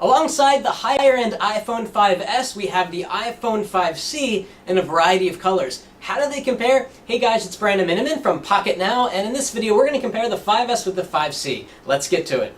Alongside the higher-end iPhone 5S, we have the iPhone 5C in a variety of colors. How do they compare? Hey guys, it's Brandon Miniman from Pocket Now, and in this video we're going to compare the 5S with the 5C. Let's get to it.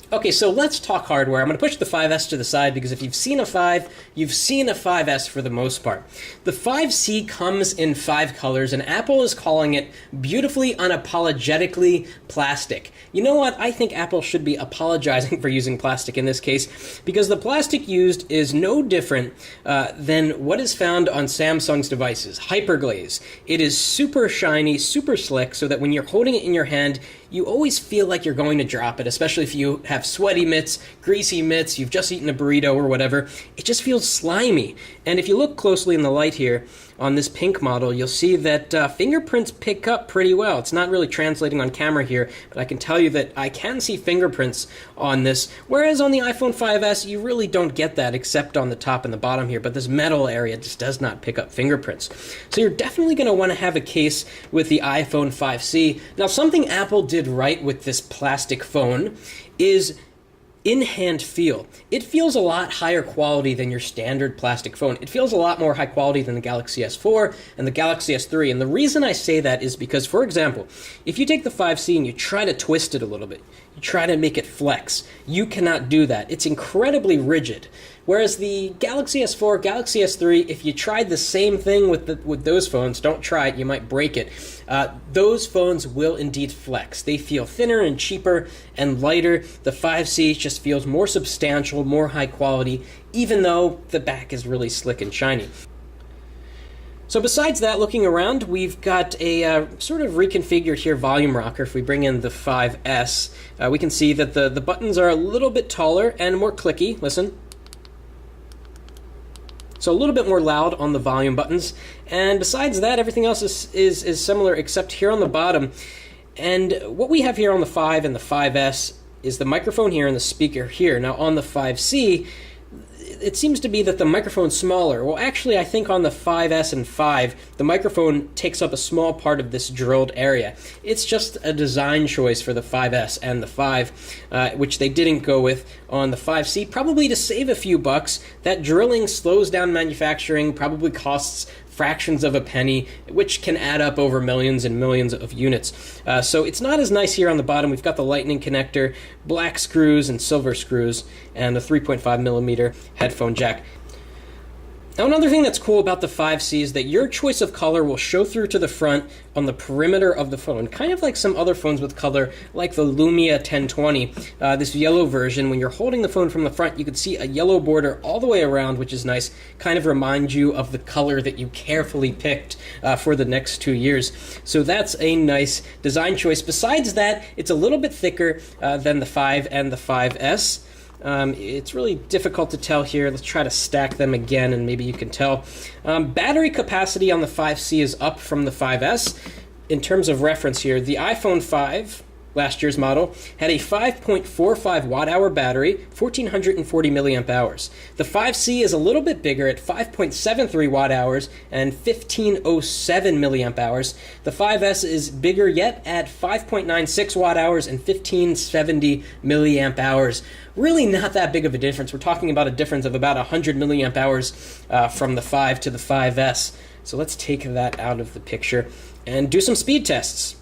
Okay, so let's talk hardware. I'm going to push the 5S to the side because if you've seen a 5, you've seen a 5S for the most part. The 5C comes in 5 colors, and Apple is calling it beautifully, unapologetically plastic. You know what? I think Apple should be apologizing for using plastic in this case because the plastic used is no different than what is found on Samsung's devices, hyperglaze. It is super shiny, super slick, so that when you're holding it in your hand, you always feel like you're going to drop it, especially if you have sweaty mitts, greasy mitts, you've just eaten a burrito or whatever. It just feels slimy. And if you look closely in the light here on this pink model, you'll see that fingerprints pick up pretty well. It's not really translating on camera here, but I can tell you that I can see fingerprints on this, whereas on the iPhone 5S, you really don't get that except on the top and the bottom here, but this metal area just does not pick up fingerprints. So you're definitely going to want to have a case with the iPhone 5C. Now, something Apple did right with this plastic phone is in-hand feel. It feels a lot higher quality than your standard plastic phone. It feels a lot more high quality than the Galaxy S4 and the Galaxy S3. And the reason I say that is because, for example, if you take the 5C and you try to twist it a little bit, you try to make it flex, you cannot do that. It's incredibly rigid. Whereas the Galaxy S4, Galaxy S3, if you tried the same thing with those phones, don't try it, you might break it. Those phones will indeed flex. They feel thinner and cheaper and lighter. The 5C just feels more substantial, more high quality, even though the back is really slick and shiny. So besides that, looking around, we've got a sort of reconfigured here volume rocker. If we bring in the 5S, we can see that the buttons are a little bit taller and more clicky. Listen. So a little bit more loud on the volume buttons. And besides that, everything else is similar except here on the bottom. And what we have here on the 5 and the 5S is the microphone here and the speaker here. Now on the 5C, it seems to be that the microphone's smaller. Well, actually, I think on the 5S and 5, the microphone takes up a small part of this drilled area. It's just a design choice for the 5S and the 5, which they didn't go with on the 5C, probably to save a few bucks. That drilling slows down manufacturing, probably costs fractions of a penny, which can add up over millions and millions of units. So it's not as nice here on the bottom. We've got the lightning connector, black screws and silver screws, and a 3.5 millimeter headphone jack. Now, another thing that's cool about the 5C is that your choice of color will show through to the front on the perimeter of the phone, kind of like some other phones with color, like the Lumia 1020. This yellow version, when you're holding the phone from the front, you can see a yellow border all the way around, which is nice, kind of reminds you of the color that you carefully picked for the next 2 years. So that's a nice design choice. Besides that, it's a little bit thicker than the 5 and the 5S. It's really difficult to tell here. Let's try to stack them again and maybe you can tell. Battery capacity on the 5C is up from the 5S. In terms of reference here, the iPhone 5, last year's model, had a 5.45 watt-hour battery, 1,440 milliamp hours. The 5C is a little bit bigger at 5.73 watt-hours and 1,507 milliamp hours. The 5S is bigger yet at 5.96 watt-hours and 1,570 milliamp hours. Really not that big of a difference. We're talking about a difference of about 100 milliamp hours from the 5 to the 5S. So let's take that out of the picture and do some speed tests.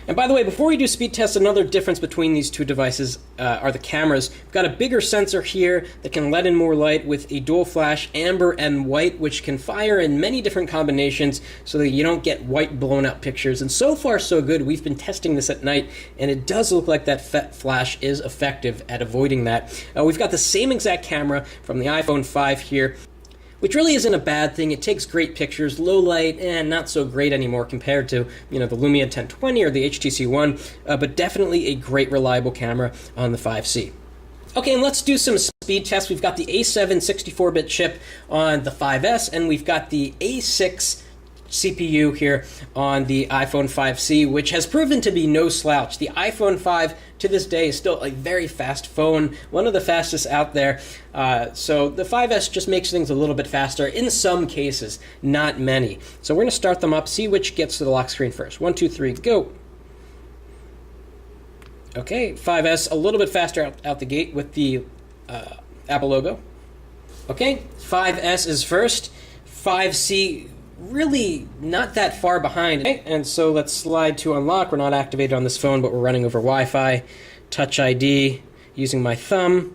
And by the way, before we do speed tests, another difference between these two devices are the cameras. We've got a bigger sensor here that can let in more light with a dual flash, amber and white, which can fire in many different combinations so that you don't get white blown out pictures. And so far, so good. We've been testing this at night, and it does look like that flash is effective at avoiding that. We've got the same exact camera from the iPhone 5 here, which really isn't a bad thing. It takes great pictures, low light, and not so great anymore compared to, the Lumia 1020 or the HTC One, but definitely a great reliable camera on the 5C. Okay, and let's do some speed tests. We've got the A7 64-bit chip on the 5S, and we've got the A6 CPU here on the iPhone 5C, which has proven to be no slouch. The iPhone 5 to this day is still a very fast phone, one of the fastest out there. So the 5S just makes things a little bit faster in some cases, not many. So we're going to start them up, see which gets to the lock screen first. 1, 2, 3, go. Okay, 5S a little bit faster out the gate with the Apple logo. Okay, 5S is first. 5C really not that far behind. Okay, and so let's slide to unlock. We're not activated on this phone, but we're running over Wi-Fi. Touch ID using my thumb.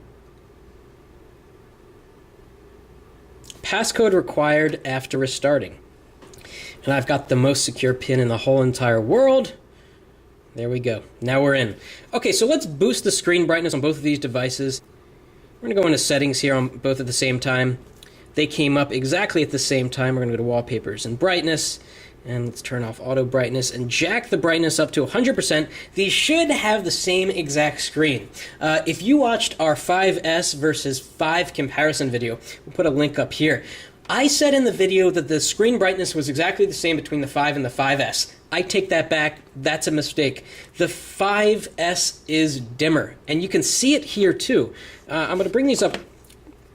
Passcode required after restarting. And I've got the most secure PIN in the whole entire world. There we go. Now we're in. Okay, so let's boost the screen brightness on both of these devices. We're going to go into settings here on both at the same time. They came up exactly at the same time. We're going to go to wallpapers and brightness. And let's turn off auto brightness and jack the brightness up to 100%. These should have the same exact screen. If you watched our 5S versus 5 comparison video, we'll put a link up here. I said in the video that the screen brightness was exactly the same between the 5 and the 5S. I take that back. That's a mistake. The 5S is dimmer, and you can see it here too. I'm going to bring these up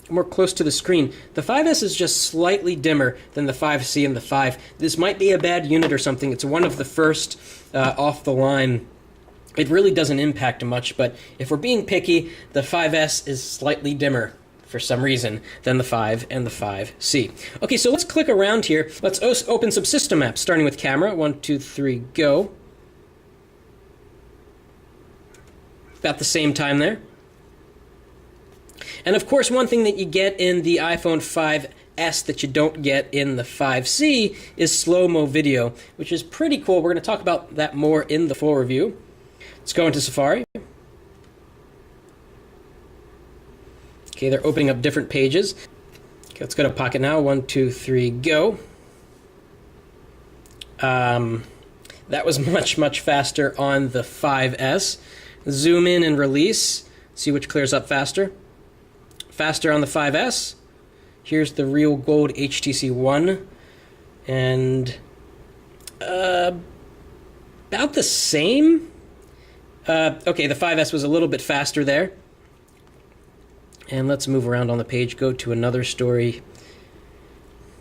more close to the screen. The 5S is just slightly dimmer than the 5C and the 5. This might be a bad unit or something. It's one of the first off the line. It really doesn't impact much, but if we're being picky, the 5S is slightly dimmer for some reason than the 5 and the 5C. Okay, so let's click around here. Let's open some system apps, starting with camera. 1, 2, 3, go. About the same time there. And of course, one thing that you get in the iPhone 5S that you don't get in the 5C is slow-mo video, which is pretty cool. We're going to talk about that more in the full review. Let's go into Safari. Okay, they're opening up different pages. Okay, let's go to Pocket now. 1, 2, 3, go. That was much faster on the 5S. Zoom in and release. See which clears up faster. Faster on the 5S. Here's the real gold HTC One. And about the same. Okay, the 5S was a little bit faster there. And let's move around on the page, go to another story.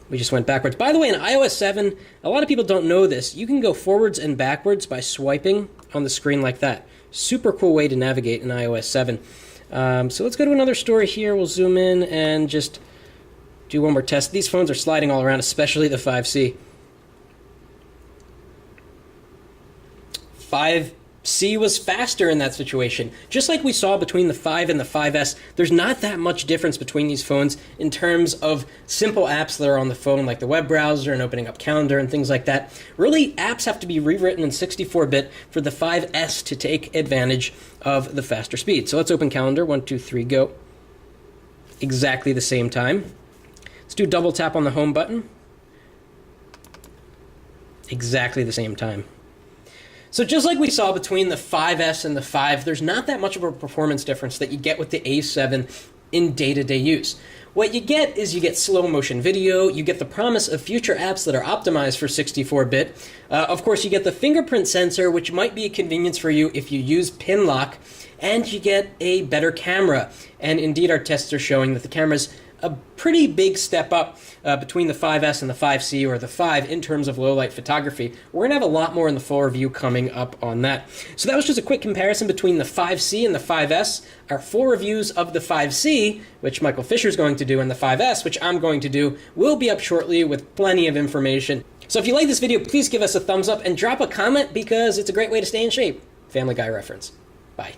We just went backwards. By the way, in iOS 7, a lot of people don't know this. You can go forwards and backwards by swiping on the screen like that. Super cool way to navigate in iOS 7. So let's go to another story here. We'll zoom in and just do one more test. These phones are sliding all around, especially the 5C. 5C was faster in that situation. Just like we saw between the 5 and the 5S, there's not that much difference between these phones in terms of simple apps that are on the phone, like the web browser and opening up Calendar and things like that. Really, apps have to be rewritten in 64-bit for the 5S to take advantage of the faster speed. So let's open Calendar. 1, 2, 3, go. Exactly the same time. Let's do double tap on the home button. Exactly the same time. So just like we saw between the 5S and the 5, there's not that much of a performance difference that you get with the A7 in day-to-day use. What you get is you get slow motion video, you get the promise of future apps that are optimized for 64-bit. Of course, you get the fingerprint sensor, which might be a convenience for you if you use pin lock, and you get a better camera. And indeed, our tests are showing that the camera's a pretty big step up between the 5S and the 5C, or the 5, in terms of low-light photography. We're going to have a lot more in the full review coming up on that. So that was just a quick comparison between the 5C and the 5S. Our full reviews of the 5C, which Michael Fisher's going to do, and the 5S, which I'm going to do, will be up shortly with plenty of information. So if you like this video, please give us a thumbs up and drop a comment, because it's a great way to stay in shape. Family Guy reference. Bye.